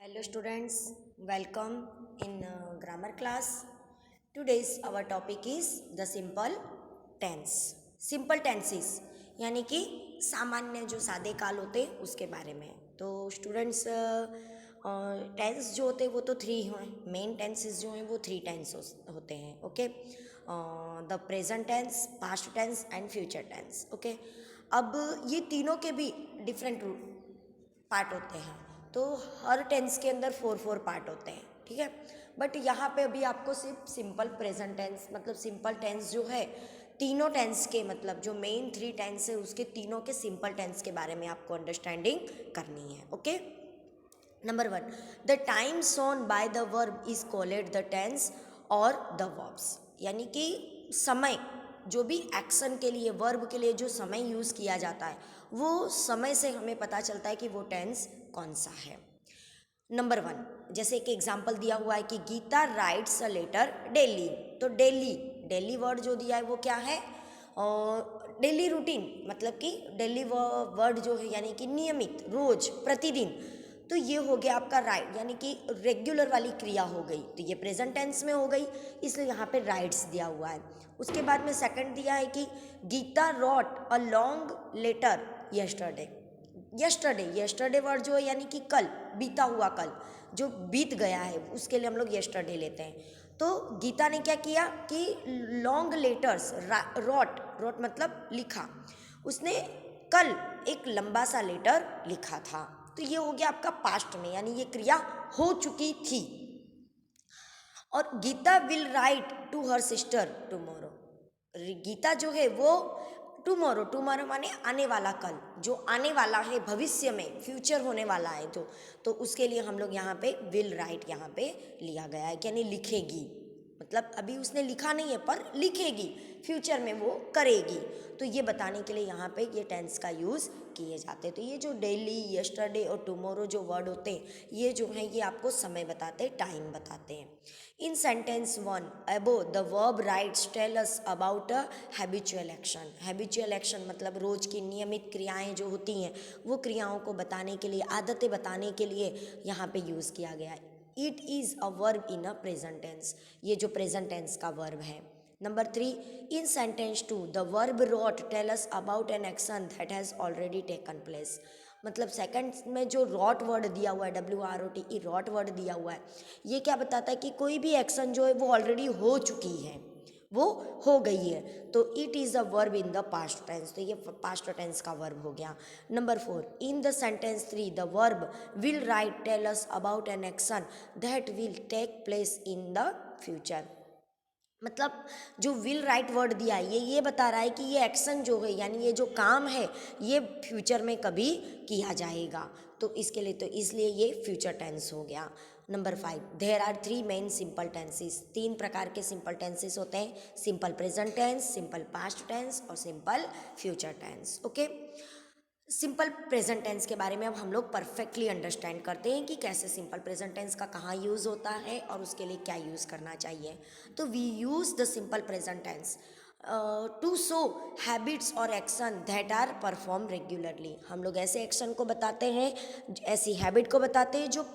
Hello students, welcome in grammar class. Today's our topic is the simple tense. Simple tenses यानी कि सामान्य जो सादे काल होते हैं उसके बारे में. तो स्टूडेंट्स टेंस जो होते हैं वो तो थ्री हैं. मेन टेंसेस जो हैं वो थ्री टेंस होते हैं. Okay, the present tense, past tense and future tense. Okay, अब ये तीनों के भी डिफरेंट पार्ट होते हैं. तो हर टेंस के अंदर फोर पार्ट होते हैं. ठीक है, बट यहाँ पे अभी आपको सिर्फ सिंपल प्रेजेंट टेंस मतलब सिंपल टेंस जो है तीनों टेंस के मतलब जो मेन थ्री टेंस है उसके तीनों के सिंपल टेंस के बारे में आपको अंडरस्टैंडिंग करनी है. Okay, number one, the time shown by the verb is called the tense और द वर्ब्स. यानी कि समय जो भी एक्शन के लिए वर्ब के लिए जो समय यूज़ किया जाता है वो समय से हमें पता चलता है कि वो टेंस कौन सा है. नंबर वन, जैसे एक एग्जाम्पल दिया हुआ है कि Geeta writes a letter daily. तो डेली डेली वर्ड जो दिया है वो क्या है? डेली रूटीन मतलब कि डेली वर्ड जो है यानी कि नियमित, रोज, प्रतिदिन. तो ये हो गया आपका राइट यानी कि रेगुलर वाली क्रिया हो गई. तो ये प्रेजेंट टेंस में हो गई, इसलिए यहाँ पे राइट्स दिया हुआ है. उसके बाद में सेकंड दिया है कि Geeta wrote a long letter yesterday. Yesterday word जो है यानी कि कल, बीता हुआ कल, जो बीत गया है उसके लिए हम लोग यस्टरडे लेते हैं. तो गीता ने क्या किया कि लॉन्ग लेटर्स, रॉट मतलब लिखा, उसने कल एक लंबा सा लेटर लिखा था. तो ये हो गया आपका पास्ट में यानी ये क्रिया हो चुकी थी. और Geeta will write to her sister tomorrow. Geeta जो है वो टुमारो, टुमारो माने आने वाला कल, जो आने वाला है भविष्य में, फ्यूचर होने वाला है जो, तो उसके लिए हम लोग यहाँ पे विल राइट यहाँ पे लिया गया है यानी लिखेगी. मतलब अभी उसने लिखा नहीं है पर लिखेगी, फ्यूचर में वो करेगी. तो ये बताने के लिए यहाँ पे ये टेंस का यूज़ किए जाते हैं. तो ये जो डेली, यस्टरडे और टुमारो जो वर्ड होते हैं ये जो है ये आपको समय बताते हैं, टाइम बताते हैं. In sentence one above the verb writes tell us about a habitual action. Habitual action मतलब रोज की नियमित क्रियाएं जो होती हैं वो क्रियाओं को बताने के लिए, आदतें बताने के लिए यहाँ पे यूज़ किया गया है. It is a verb in a present tense. ये जो प्रेजेंट टेंस का वर्ब है. Number three, in sentence two the verb wrote tell us about an action that has already taken place. मतलब सेकंड में जो रॉट वर्ड दिया हुआ है, WROT रॉट वर्ड दिया हुआ है, ये क्या बताता है कि कोई भी एक्शन जो है वो ऑलरेडी हो चुकी है, वो हो गई है. तो it is a verb in the past tense. तो ये पास्ट टेंस का वर्ब हो गया. Number four, in the sentence three the verb will write tell us about an action that will take place in the future. मतलब जो will write word दिया है ये बता रहा है कि ये एक्शन जो है यानी ये जो काम है ये फ्यूचर में कभी किया जाएगा. तो इसके लिए तो इसलिए ये फ्यूचर टेंस हो गया. Number five, there are three main simple tenses. तीन प्रकार के सिंपल टेंसेस होते हैं: simple present tense, simple past tense और simple future tense. Okay, simple present tense के बारे में अब हम लोग परफेक्टली अंडरस्टैंड करते हैं कि कैसे सिंपल प्रेजेंट टेंस का कहाँ यूज़ होता है और उसके लिए क्या यूज़ करना चाहिए. तो we use the simple present tense to show habits और action that are perform regularly. हम लोग ऐसे एक्शन को बताते हैं, ऐसी हैबिट को बताते हैं जो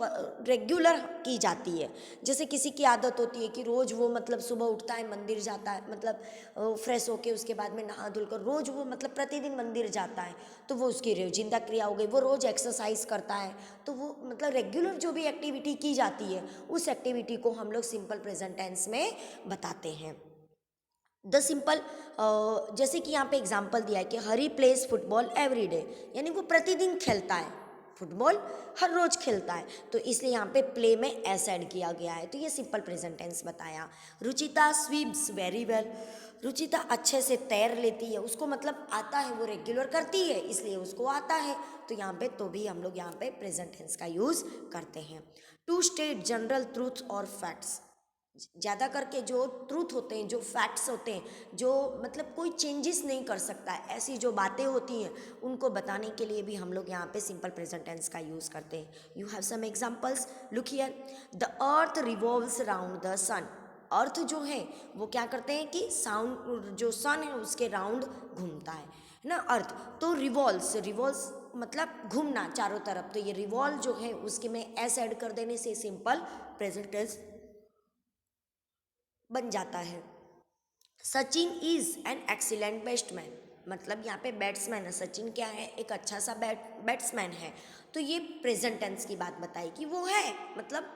रेगुलर की जाती है. जैसे किसी की आदत होती है कि रोज़ वो मतलब सुबह उठता है, मंदिर जाता है, मतलब फ्रेश होके उसके बाद में नहा धुलकर रोज़ वो मतलब प्रतिदिन मंदिर जाता है, तो वो उसकी रोजिंदा क्रिया हो गई. वो रोज़ एक्सरसाइज करता है, तो वो मतलब रेगुलर जो भी एक्टिविटी की जाती है उस एक्टिविटी को हम लोग सिंपल प्रेजेंट टेंस में बताते हैं. द सिंपल, जैसे कि यहाँ पे एग्जाम्पल दिया है कि हरी प्लेस फुटबॉल एवरी डे, यानी वो प्रतिदिन खेलता है, फुटबॉल हर रोज खेलता है, तो इसलिए यहाँ पे प्ले में एस ऐड किया गया है. तो ये सिंपल प्रेजेंट टेंस बताया. Ruchita swims very well. Ruchita अच्छे से तैर लेती है, उसको मतलब आता है, वो रेगुलर करती है इसलिए उसको आता है. तो यहाँ पे तो भी हम लोग यहाँ पे प्रेजेंट टेंस का यूज करते हैं. टू स्टेट जनरल ट्रूथ और फैक्ट्स. ज़्यादा करके जो ट्रूथ होते हैं, जो फैक्ट्स होते हैं, जो मतलब कोई चेंजेस नहीं कर सकता है, ऐसी जो बातें होती हैं उनको बताने के लिए भी हम लोग यहाँ पे सिंपल प्रेजेंट टेंस का यूज़ करते हैं. You have some examples, look here. The earth revolves around the sun. Earth जो है वो क्या करते हैं कि साउंड जो सन है उसके राउंड घूमता है ना अर्थ. तो रिवॉल्व्स मतलब घूमना चारों तरफ, तो ये रिवॉल्व जो है उसके में एस ऐड कर देने से सिंपल प्रेजेंट टेंस बन जाता है। Sachin is an excellent batsman, मतलब यहाँ पे बैट्समैन है, सचिन क्या है, एक अच्छा सा बैट्समैन है। तो ये प्रेजेंट टेंस की बात बताई कि वो है, मतलब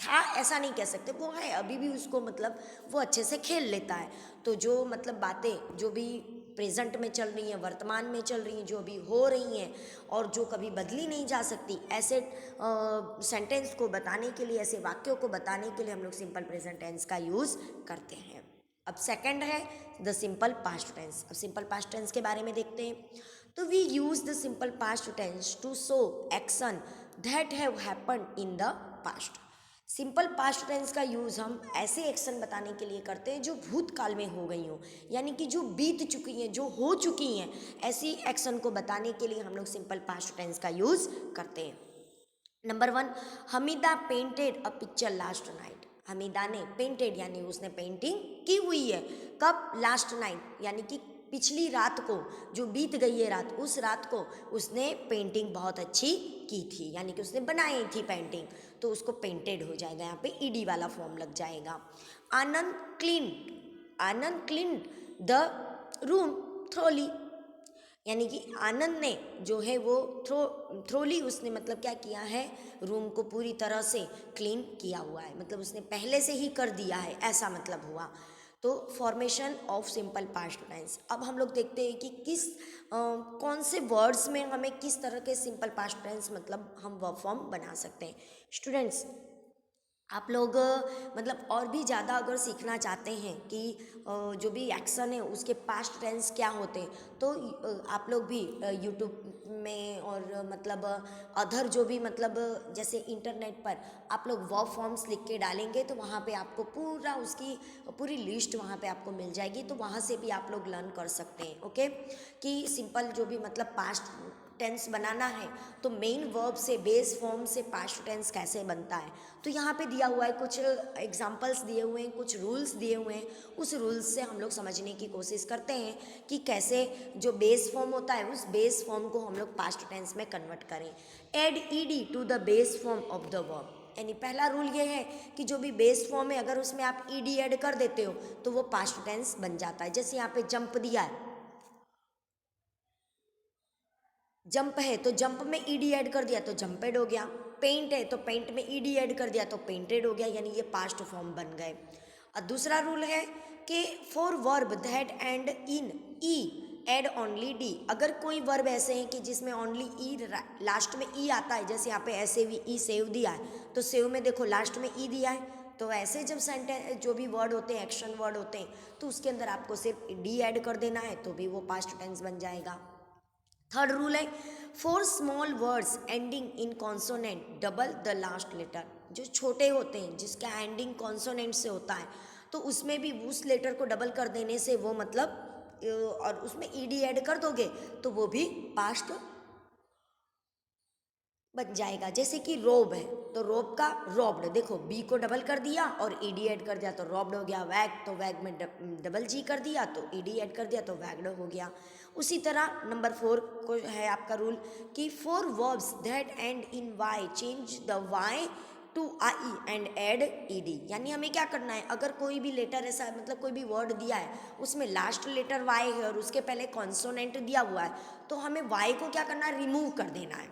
था ऐसा नहीं कह सकते, वो है अभी भी उसको, मतलब वो अच्छे से खेल लेता है। तो जो मतलब बातें जो भी प्रेजेंट में चल रही हैं, वर्तमान में चल रही हैं, जो अभी हो रही हैं और जो कभी बदली नहीं जा सकती, ऐसे सेंटेंस को बताने के लिए, ऐसे वाक्यों को बताने के लिए हम लोग सिंपल प्रेजेंट टेंस का यूज़ करते हैं। अब सेकंड है द सिंपल पास्ट टेंस। अब सिंपल पास्ट टेंस के बारे में देखते हैं। तो we use the simple past tense to show action that have happened in the past. Simple past tense का यूज़ हम ऐसे एक्शन बताने के लिए करते हैं जो भूतकाल में हो गई हो, यानी कि जो बीत चुकी हैं, जो हो चुकी हैं, ऐसी एक्शन को बताने के लिए हम लोग सिंपल पास्ट टेंस का यूज़ करते हैं। Number 1, Hamida painted a picture last night. Hamida ने पेंटेड यानी उसने पेंटिंग की हुई है, कब, लास्ट नाइट यानी कि पिछली रात को, जो बीत गई है रात, उस रात को उसने पेंटिंग बहुत अच्छी की थी, यानी कि उसने बनाई थी पेंटिंग, तो उसको पेंटेड हो जाएगा, यहाँ पे ईडी वाला फॉर्म लग जाएगा। Anand clean, Anand clean the room thoroughly, यानी कि आनंद ने जो है वो थ्रोली उसने मतलब क्या किया है, रूम को पूरी तरह से क्लीन किया हुआ है, मतलब उसने पहले से ही कर दिया है, ऐसा मतलब हुआ। तो formation of simple past tense. अब हम लोग देखते हैं कि कौन से वर्ड्स में हमें किस तरह के सिंपल पास्ट टेंस मतलब हम वर्ब फॉर्म बना सकते हैं। स्टूडेंट्स, आप लोग मतलब और भी ज़्यादा अगर सीखना चाहते हैं कि जो भी एक्शन है उसके पास्ट टेंस क्या होते हैं, तो आप लोग भी यूट्यूब में और मतलब अदर जो भी मतलब जैसे इंटरनेट पर आप लोग वर्ब फॉर्म्स लिख के डालेंगे, तो वहाँ पे आपको पूरा उसकी पूरी लिस्ट वहाँ पे आपको मिल जाएगी, तो वहाँ से भी आप लोग लर्न कर सकते हैं। ओके, कि सिंपल जो भी मतलब पास्ट टेंस बनाना है, तो मेन वर्ब से, बेस फॉर्म से पास्ट टेंस कैसे बनता है, तो यहाँ पे दिया हुआ है, कुछ एग्जाम्पल्स दिए हुए हैं, कुछ रूल्स दिए हुए हैं, उस रूल्स से हम लोग समझने की कोशिश करते हैं कि कैसे जो बेस फॉर्म होता है उस बेस फॉर्म को हम लोग पास्ट टेंस में कन्वर्ट करें। Add ED to the base form of the verb, यानी पहला रूल ये है कि जो भी बेस फॉर्म है अगर उसमें आप ईडी ऐड कर देते हो तो वो पास्ट टेंस बन जाता है। जैसे यहाँ पे जंप दिया है, जंप है तो जंप में ईडी ऐड कर दिया तो जंपेड हो गया। पेंट है तो पेंट में ईडी ऐड कर दिया तो पेंटेड हो गया, यानी ये पास्ट फॉर्म बन गए। और दूसरा रूल है कि for verb that end in E add only D, अगर कोई वर्ब ऐसे हैं कि जिसमें ओनली ई लास्ट में ई आता है, जैसे यहाँ पे ऐसे भी ई सेव दिया है, तो सेव में देखो लास्ट में ई दिया है, तो ऐसे जब सेंटेंस जो भी वर्ड होते हैं, एक्शन वर्ड होते हैं, तो उसके अंदर आपको सिर्फ डी ऐड कर देना है तो भी वो पास्ट टेंस बन जाएगा। थर्ड रूल है for small words ending in consonant double the last letter, जो छोटे होते हैं जिसका एंडिंग कॉन्सोनेंट से होता है, तो उसमें भी उस लेटर को डबल कर देने से वो मतलब और उसमें ईडी ऐड कर दोगे तो वो भी पास्ट बन जाएगा। जैसे कि रोब है तो रोब का रॉब्ड, देखो बी को डबल कर दिया और ईडी ऐड कर दिया तो रॉब्ड हो गया। वैग तो वैग में डबल जी कर दिया तो ईडी ऐड कर दिया तो वैग्ड हो गया। उसी तरह नंबर 4 को है आपका रूल कि for verbs that end in Y change the Y to I and add E, D हमें क्या करना है, अगर कोई भी लेटर ऐसा मतलब कोई भी वर्ड दिया है उसमें लास्ट लेटर वाई है और उसके पहले कॉन्सोनेंट दिया हुआ है, तो हमें वाई को क्या करना है, रिमूव कर देना है,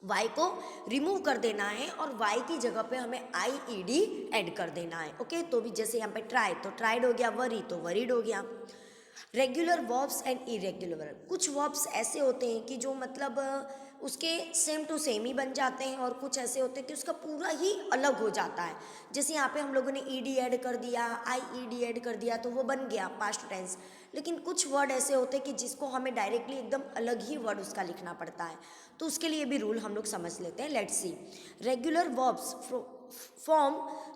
y को रिमूव कर देना है और y की जगह पे हमें आई ई डी एड कर देना है। ओके, तो भी जैसे यहाँ पे ट्राई तो ट्राइड हो गया, वरी तो वरीड हो गया। रेगुलर वर्ब्स एंड इरेगुलर, कुछ वर्ब्स ऐसे होते हैं कि जो मतलब उसके सेम टू सेम ही बन जाते हैं और कुछ ऐसे होते हैं कि उसका पूरा ही अलग हो जाता है। जैसे यहाँ पे हम लोगों ने ईडी ऐड कर दिया, आई ई डी ऐड कर दिया तो वो बन गया पास्ट टेंस। लेकिन कुछ वर्ड ऐसे होते हैं कि जिसको हमें डायरेक्टली एकदम अलग ही वर्ड उसका लिखना पड़ता है, तो उसके लिए भी रूल हम लोग समझ लेते हैं। Let's see, regular verbs form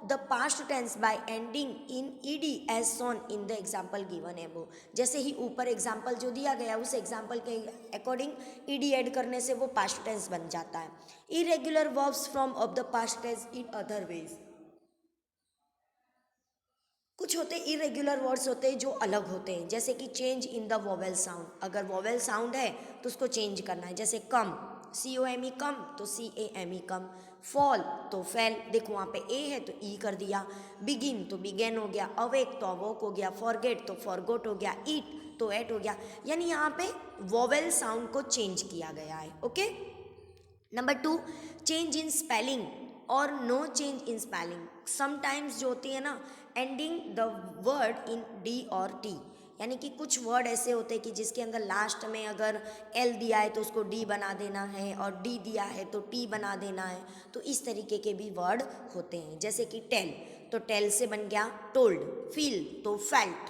the past tense by ending in ed as shown in the example given above। जैसे ही ऊपर एग्जाम्पल जो दिया गया उस एग्जाम्पल के अकॉर्डिंग ed ऐड करने से वो पास्ट टेंस बन जाता है। irregular verbs from of the past tense in other ways, कुछ होते इरेग्युलर वर्ड्स होते हैं जो अलग होते हैं, जैसे कि change in the vowel sound, अगर वोवेल साउंड है तो उसको चेंज करना है, जैसे कम COME कम तो CAME कम, फॉल तो फेल, देखो वहाँ पे ए है तो ई कर दिया, बिगिन तो बिगेन हो गया, अवेक तो अवोक हो गया, फॉरगेट तो फॉरगोट हो गया, ईट तो एट हो गया, यानी यहाँ पे वोवेल साउंड को चेंज किया गया है। Okay, number 2, change in spelling और no change in spelling. Sometimes जो होती है ना ending the word in D और टी, यानी कि कुछ वर्ड ऐसे होते हैं कि जिसके अंदर लास्ट में अगर एल दिया है तो उसको डी बना देना है और डी दिया है तो टी बना देना है, तो इस तरीके के भी वर्ड होते हैं। जैसे कि टेल तो टेल से बन गया टोल्ड, फील तो फेल्ट,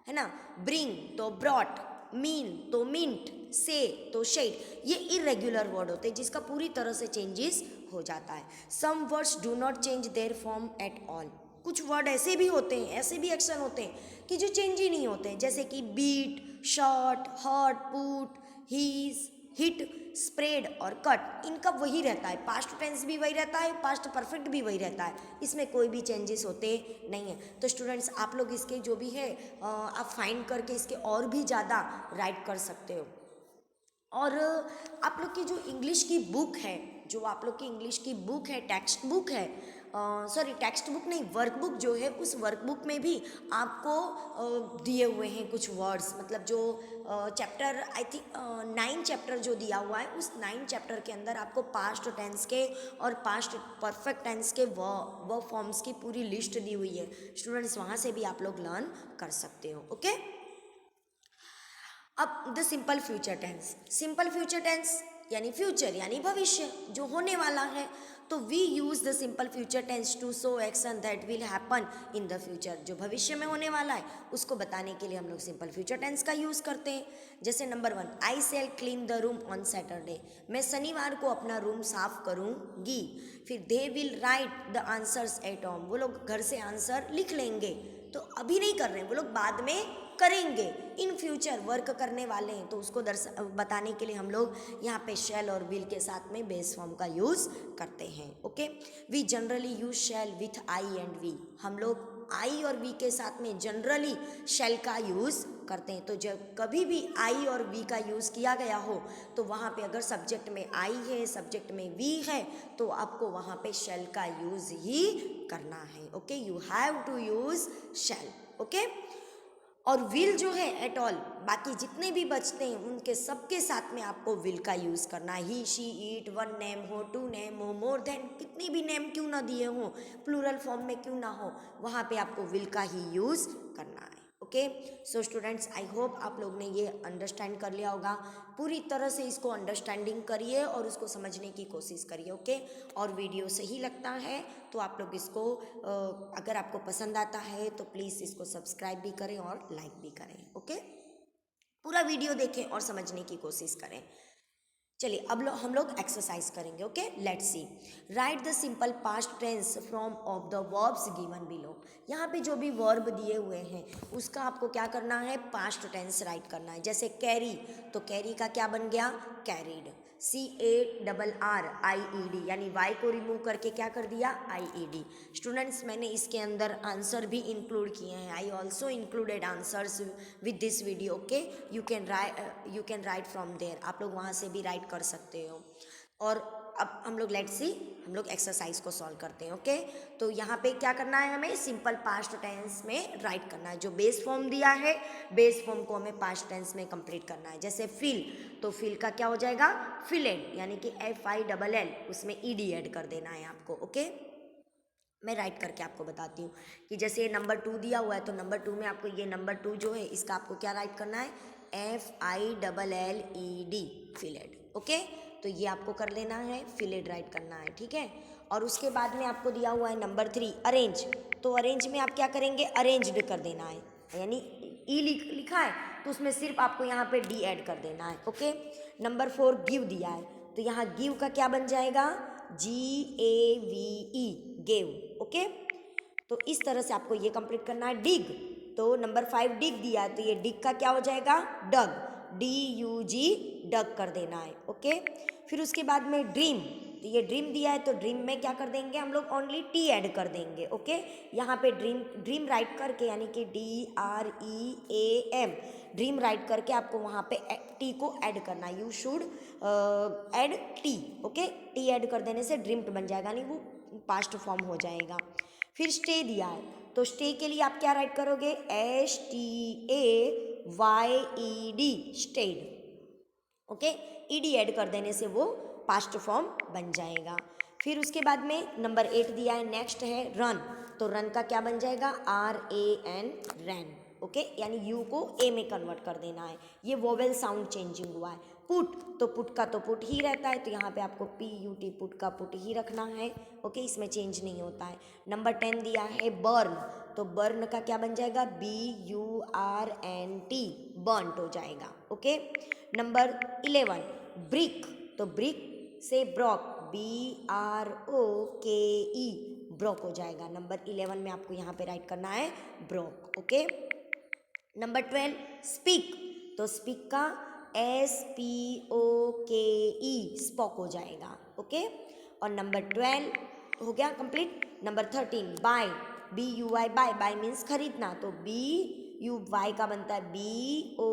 है ना, ब्रिंग तो ब्रॉट, मीन तो मिंट, से तो शेड, ये इरेग्युलर वर्ड होते हैं जिसका पूरी तरह से चेंजेस हो जाता है। Some words do not change their form at all, कुछ वर्ड ऐसे भी होते हैं, ऐसे भी एक्शन होते हैं कि जो चेंज ही नहीं होते हैं, जैसे कि बीट, शॉट, हॉट, पुट, हीज, हिट, स्प्रेड और कट, इनका वही रहता है, पास्ट टेंस भी वही रहता है, पास्ट परफेक्ट भी वही रहता है, इसमें कोई भी चेंजेस होते नहीं है। तो स्टूडेंट्स आप लोग इसके जो भी है आप फाइंड करके इसके और भी ज़्यादा राइट कर सकते हो। और आप लोग की जो इंग्लिश की बुक है, जो आप लोग की इंग्लिश की बुक है, टेक्स्ट बुक है, सॉरी टेक्स्ट बुक नहीं, वर्कबुक जो है, उस वर्कबुक में भी आपको दिए हुए हैं कुछ वर्ड्स, मतलब जो चैप्टर आई थिंक 9 चैप्टर जो दिया हुआ है, उस 9 चैप्टर के अंदर आपको पास्ट टेंस के और पास्ट परफेक्ट टेंस के वर्ब फॉर्म्स की पूरी लिस्ट दी हुई है। स्टूडेंट्स वहाँ से भी आप लोग लर्न कर सकते हो। ओके, अब the simple future tense, simple future tense यानी फ्यूचर यानी भविष्य जो होने वाला है, तो we use the simple future tense to show action that will happen in the future, जो भविष्य में होने वाला है उसको बताने के लिए हम लोग सिंपल फ्यूचर टेंस का यूज करते हैं। जैसे number 1, I shall clean the room on Saturday, मैं शनिवार को अपना रूम साफ करूंगी। फिर they will write the answers at home, वो लोग घर से आंसर लिख लेंगे, तो अभी नहीं कर रहे हैं वो लोग, बाद में करेंगे, इन फ्यूचर वर्क करने वाले हैं, तो उसको बताने के लिए हम लोग यहाँ पे शैल और विल के साथ में बेस फॉर्म का यूज करते हैं। Okay, we generally use shall with I and we, हम लोग आई और वी के साथ में जनरली शैल का यूज करते हैं। तो जब कभी भी आई और वी का यूज किया गया हो तो वहाँ पे अगर सब्जेक्ट में आई है, सब्जेक्ट में वी है, तो आपको वहाँ पे शैल का यूज ही करना है। Okay, you have to use shall. Okay, और विल जो है एट ऑल, बाकी जितने भी बचते हैं उनके सबके साथ में आपको विल का यूज़ करना है। ही, शी, इट, वन नेम हो, टू नेम हो, मोर देन कितने भी नेम क्यों ना दिए हो, प्लूरल फॉर्म में क्यों ना हो, वहाँ पे आपको विल का ही यूज़ करना है। Okay, so students I hope आप लोग ने ये अंडरस्टैंड कर लिया होगा, पूरी तरह से इसको अंडरस्टैंडिंग करिए और उसको समझने की कोशिश करिए। ओके, और वीडियो सही लगता है तो आप लोग इसको अगर आपको पसंद आता है तो प्लीज़ इसको सब्सक्राइब भी करें और लाइक भी करें। ओके, पूरा वीडियो देखें और समझने की कोशिश करें। चलिए अब हम लोग एक्सरसाइज करेंगे। Okay, let's see, write the simple past tense from of the verbs given below, यहाँ पे जो भी वर्ब दिए हुए हैं उसका आपको क्या करना है, पास्ट टेंस राइट करना है। जैसे कैरी, तो कैरी का क्या बन गया, कैरीड, CARRIED, यानी वाई को रिमूव करके क्या कर दिया, IED। स्टूडेंट्स मैंने इसके अंदर आंसर भी इंक्लूड किए हैं, I also included answers with this video. Okay, you can write from there, आप लोग वहाँ से भी राइट कर सकते हो। और अब हम लोग लेट्स सी, हम लोग एक्सरसाइज को सॉल्व करते हैं। ओके, तो यहाँ पे क्या करना है, हमें सिंपल पास्ट टेंस में राइट करना है। जो बेस फॉर्म दिया है, बेस फॉर्म को हमें पास्ट टेंस में कंप्लीट करना है। जैसे फिल, तो फिल का क्या हो जाएगा, फिलेड, यानी कि FILL, उसमें ED ऐड कर देना है आपको। ओके, मैं राइट करके आपको बताती हूँ कि जैसे ये नंबर 2 दिया हुआ है, तो नंबर 2 में आपको ये नंबर 2 जो है इसका आपको क्या राइट करना है, FILLED, फिलेड। ओके, तो ये आपको कर लेना है, फिलेड राइट करना है, ठीक है। और उसके बाद में आपको दिया हुआ है नंबर 3 अरेंज, तो अरेंज में आप क्या करेंगे, अरेंज्ड कर देना है, यानी ई लिखा है तो उसमें सिर्फ आपको यहाँ पे D ऐड कर देना है। ओके, नंबर 4 गिव दिया है, तो यहाँ गिव का क्या बन जाएगा, GAVE, गेव। ओके, तो इस तरह से आपको ये कंप्लीट करना है। डिग, तो नंबर 5 डिग दिया है, तो ये डिग का क्या हो जाएगा, डग, DUG, डग कर देना है। ओके, फिर उसके बाद में ड्रीम, तो ये ड्रीम दिया है तो ड्रीम में क्या कर देंगे हम लोग, ओनली टी ऐड कर देंगे। ओके, यहाँ पे ड्रीम राइट करके यानी कि DREAM ड्रीम राइट करके आपको वहाँ पे टी को ऐड करना है। You should add T. Okay, T add कर देने से ड्रीम्ड बन जाएगा, नहीं वो पास्ट फॉर्म हो जाएगा। फिर स्टे दिया है तो स्टे के लिए आप क्या राइट करोगे, STAYED stayed. Okay, ED add कर देने से वो पास्ट फॉर्म बन जाएगा। फिर उसके बाद में नंबर 8 दिया है, नेक्स्ट है रन। तो रन का क्या बन जाएगा, RAN रैन। ओके, यानी यू को ए में कन्वर्ट कर देना है। ये वोवेल साउंड चेंजिंग हुआ है। पुट, तो पुट का तो पुट ही रहता है तो यहाँ पे आपको PUT पुट का पुट ही रखना है। ओके, इसमें चेंज नहीं होता है। नंबर 10 दिया है बर्न। तो बर्न का क्या बन जाएगा, BURNT बर्नट हो जाएगा। Okay, number 11 brick. तो ब्रिक से ब्रॉक, BROKE ब्रॉक हो जाएगा। नंबर 11 में आपको यहाँ पे राइट करना है ब्रॉक। Okay, number 12 speak. तो स्पीक का SPOKE स्पॉक हो जाएगा। ओके, और नंबर 12 हो गया complete. Number 13 buy, BUY buy, buy means खरीदना। तो BUY का बनता है BOUGHT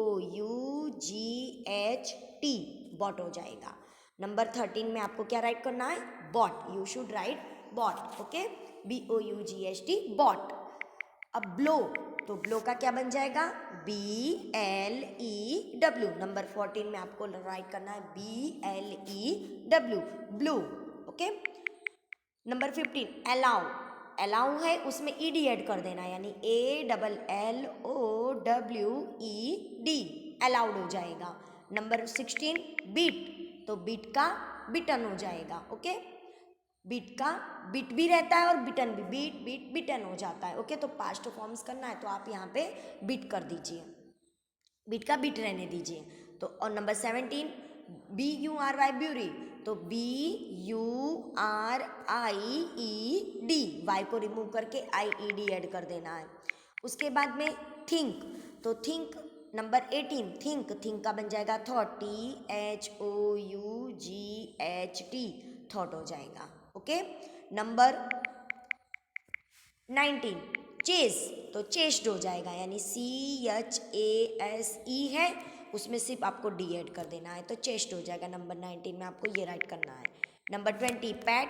बॉट हो जाएगा। नंबर 13 में आपको क्या राइट करना है, bought. You should write bought. Okay, BOUGHT bought. अब ब्लो, तो ब्लो का क्या बन जाएगा, BLEW। नंबर 14 में आपको राइट करना है BLEW blue. Okay, number 15 allow. Allow है उसमें ED ऐड कर देना है यानी ALLOWED अलाउड हो जाएगा। Number 16 beat. तो बीट का बिटन हो जाएगा। ओके, बीट का बीट भी रहता है और बिटन भी, बीट बीट बिटन हो जाता है। ओके, तो पास्ट फॉर्म्स करना है तो आप यहाँ पे बीट कर दीजिए, बीट का बीट रहने दीजिए। तो और नंबर 17 BURY ब्यूरी। तो BURIED वाई को रिमूव करके IED ऐड कर देना है। उसके बाद में थिंक। तो थिंक नंबर 18 थिंक, थिंक का बन जाएगा थॉट, THOUGHT थॉट हो जाएगा। Okay, number 19 chase. तो चेस्ड हो जाएगा यानी CHASE है, उसमें सिर्फ आपको D ऐड कर देना है तो चेस्ट हो जाएगा। नंबर 19 में आपको ये राइट करना है। Number 20 PAT.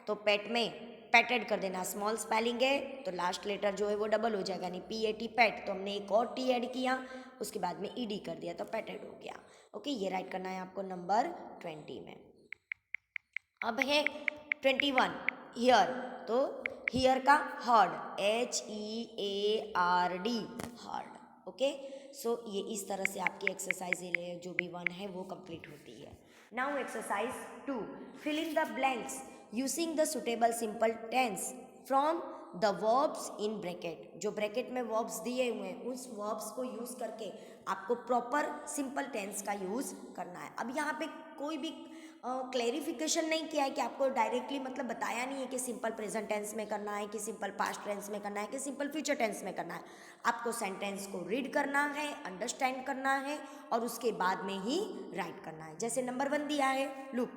तो पैट में पैट ऐड कर देना, स्मॉल स्पेलिंग है तो लास्ट लेटर जो है वो डबल हो जाएगा यानी PAT पैट। तो हमने एक और T ऐड किया, उसके बाद में ED कर दिया तो पैटेड हो गया। ओके, ये राइट करना है आपको नंबर 20 में। अब है 21 हियर। तो हियर का हर्ड, HEARD हर्ड। ओके, सो ये इस तरह से आपकी एक्सरसाइज जो भी 1 है वो कंप्लीट होती है। Now exercise 2 fill in the blanks using the suitable simple tense from the verbs in bracket. जो ब्रैकेट में वर्ब्स दिए हुए हैं उस वर्ब्स को यूज करके आपको प्रॉपर सिंपल टेंस का यूज करना है। अब यहाँ पे कोई भी क्लैरिफिकेशन नहीं किया है कि आपको डायरेक्टली मतलब बताया नहीं है कि सिंपल प्रेजेंट टेंस में करना है कि सिंपल पास्ट टेंस में करना है कि सिंपल फ्यूचर टेंस में करना है। आपको सेंटेंस को रीड करना है, अंडरस्टैंड करना है और उसके बाद में ही राइट करना है। जैसे नंबर 1 दिया है, look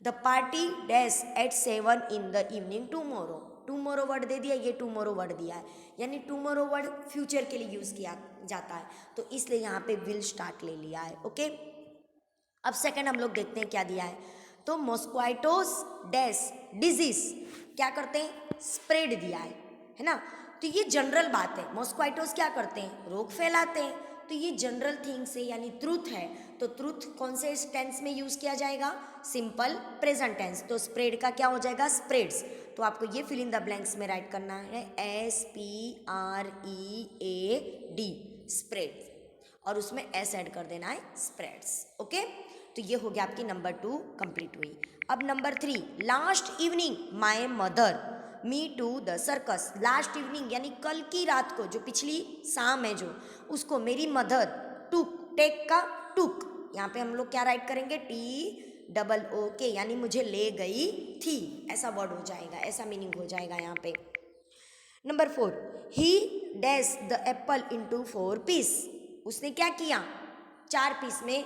the party dash at 7 in the evening tomorrow. Tomorrow word दे दिया, ये टूमोरो वर्ड दिया है यानी टूमोरो वर्ड फ्यूचर के लिए यूज किया जाता है तो इसलिए यहाँ पे विल स्टार्ट ले लिया है। ओके, अब सेकंड हम लोग देखते हैं क्या दिया है। तो मॉस्क्वाइटोस डैश डिजीज क्या करते हैं, स्प्रेड दिया है ना। तो ये जनरल बात है, मॉस्क्वाइटोस क्या करते हैं, रोग फैलाते हैं। तो ये जनरल थिंग से यानी ट्रूथ है। तो ट्रूथ कौन से टेंस में यूज किया जाएगा, सिंपल प्रेजेंट टेंस। तो स्प्रेड का क्या हो जाएगा, स्प्रेड्स। तो आपको ये फिल इन द ब्लैंक्स में राइट करना है SPREAD स्प्रेड और उसमें S ऐड कर देना है स्प्रेड्स। ओके, तो ये हो गया आपकी नंबर 2 कंप्लीट हुई। अब number 3 last evening my mother me to the circus. Last evening यानी कल की रात को, जो पिछली शाम है जो, उसको मेरी मदर टुक, टेक का टुक, यहाँ पे हम लोग क्या राइट करेंगे, TOOK यानी मुझे ले गई थी, ऐसा वर्ड हो जाएगा, ऐसा मीनिंग हो जाएगा यहाँ पे। Number 4 he dash the apple into 4 piece. उसने क्या किया, 4 पीस में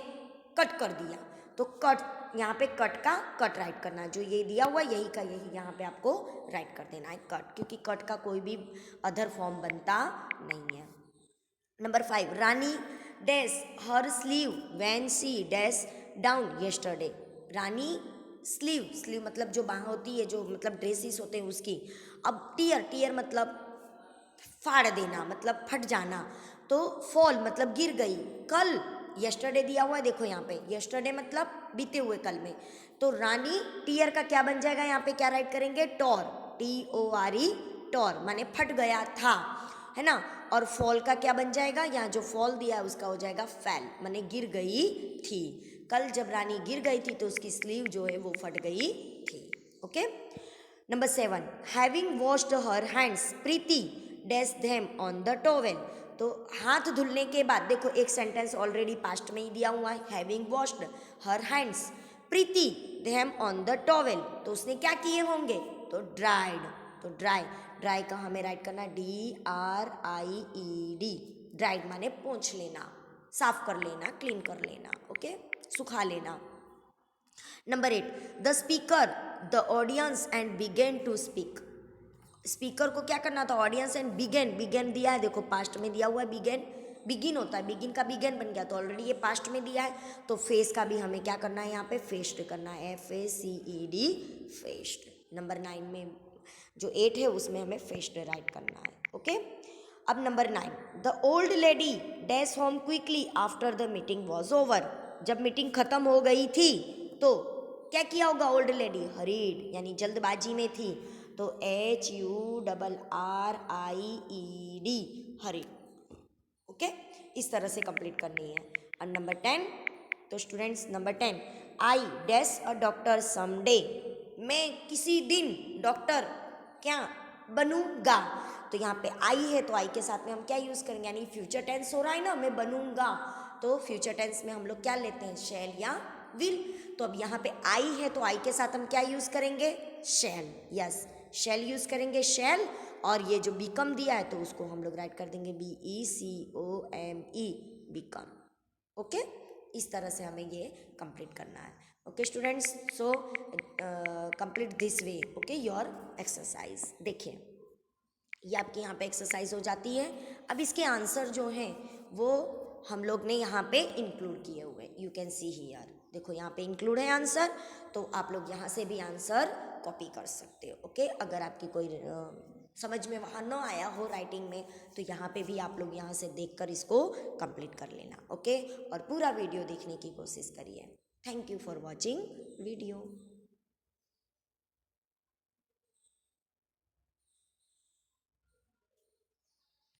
कट कर दिया। तो कट यहाँ पे कट का कट राइट करना है, जो ये दिया हुआ यही का यही यहाँ पे आपको राइट कर देना है कट, क्योंकि कट का कोई भी अदर फॉर्म बनता नहीं है। Number 5, Rani dash her sleeve when she dash down yesterday. Rani sleeve मतलब जो बाह होती है, जो मतलब ड्रेसेस होते हैं उसकी। अब टीयर मतलब फाड़ देना, मतलब फट जाना। तो फॉल मतलब गिर गई। कल यस्टरडे दिया हुआ है, देखो यहाँ पे यस्टरडे मतलब बीते हुए कल में। तो रानी टीयर का क्या बन जाएगा, यहाँ पे क्या राइट करेंगे, टॉर, TORE, टॉर माने फट गया था, है ना। और फॉल का क्या बन जाएगा, यहाँ जो फॉल दिया है उसका हो जाएगा फैल, माने गिर गई थी। कल जब रानी गिर गई थी तो उसकी स्लीव जो है वो फट गई थी। Okay. Number 7, having washed her hands Preeti dash them on the towel. तो हाथ धुलने के बाद देखो एक सेंटेंस ऑलरेडी पास्ट में ही दिया हुआ है, having washed her hands Preeti them on the towel. तो उसने क्या किए होंगे, तो ड्राइड। तो ड्राई का हमें राइट करना DRIED। ड्राइड माने पोंछ लेना, साफ कर लेना, क्लीन कर लेना, ओके, सुखा लेना। Number 8, the speaker the audience and began to speak. Speaker को क्या करना था, ऑडियंस एंड बिगेन दिया है, देखो पास्ट में दिया हुआ है, बिगिन होता है, बिगिन का बिगेन बन गया, तो ऑलरेडी ये पास्ट में दिया है। तो फेस का भी हमें क्या करना है, यहाँ पे फेस्ड करना है, FACED, फेस्ड। नंबर 9 में जो 8 है उसमें हमें फेस्ड राइट करना है। ओके। अब number 9, the old lady dash home quickly after the meeting was over. जब मीटिंग खत्म हो गई थी तो क्या किया होगा, ओल्ड लेडी हरीड यानी जल्दबाजी में थी, तो HURRIED, हरीड। ओके, इस तरह से कंप्लीट करनी है। और नंबर 10, तो students number 10, I dash a doctor someday. मैं किसी दिन डॉक्टर क्या बनूंगा। तो यहाँ पे आई है तो आई के साथ में हम क्या यूज़ करेंगे, यानी फ्यूचर टेंस हो रहा है ना, मैं बनूंगा, तो फ्यूचर टेंस में हम लोग क्या लेते हैं, शैल या विल। तो अब यहाँ पे आई है तो आई के साथ हम क्या यूज़ करेंगे, शैल। यस, शैल यूज़ करेंगे, शैल। और ये जो बिकम दिया है तो उसको हम लोग राइट कर देंगे BECOME, बिकम। ओके, इस तरह से हमें ये कंप्लीट करना है। Okay students, so complete this way. Okay, your exercise. देखिए ये आपके यहाँ पे एक्सरसाइज हो जाती है। अब इसके आंसर जो हैं वो हम लोग ने यहाँ पे इंक्लूड किए हुए, यू कैन सी हियर, देखो यहाँ पे इंक्लूड है आंसर, तो आप लोग यहाँ से भी आंसर कॉपी कर सकते हो। ओके, अगर आपकी कोई समझ में वहाँ ना आया हो राइटिंग में, तो यहाँ पे भी आप लोग यहाँ से देखकर इसको कंप्लीट कर लेना। ओके, और पूरा वीडियो देखने की कोशिश करिए। Thank you for watching video.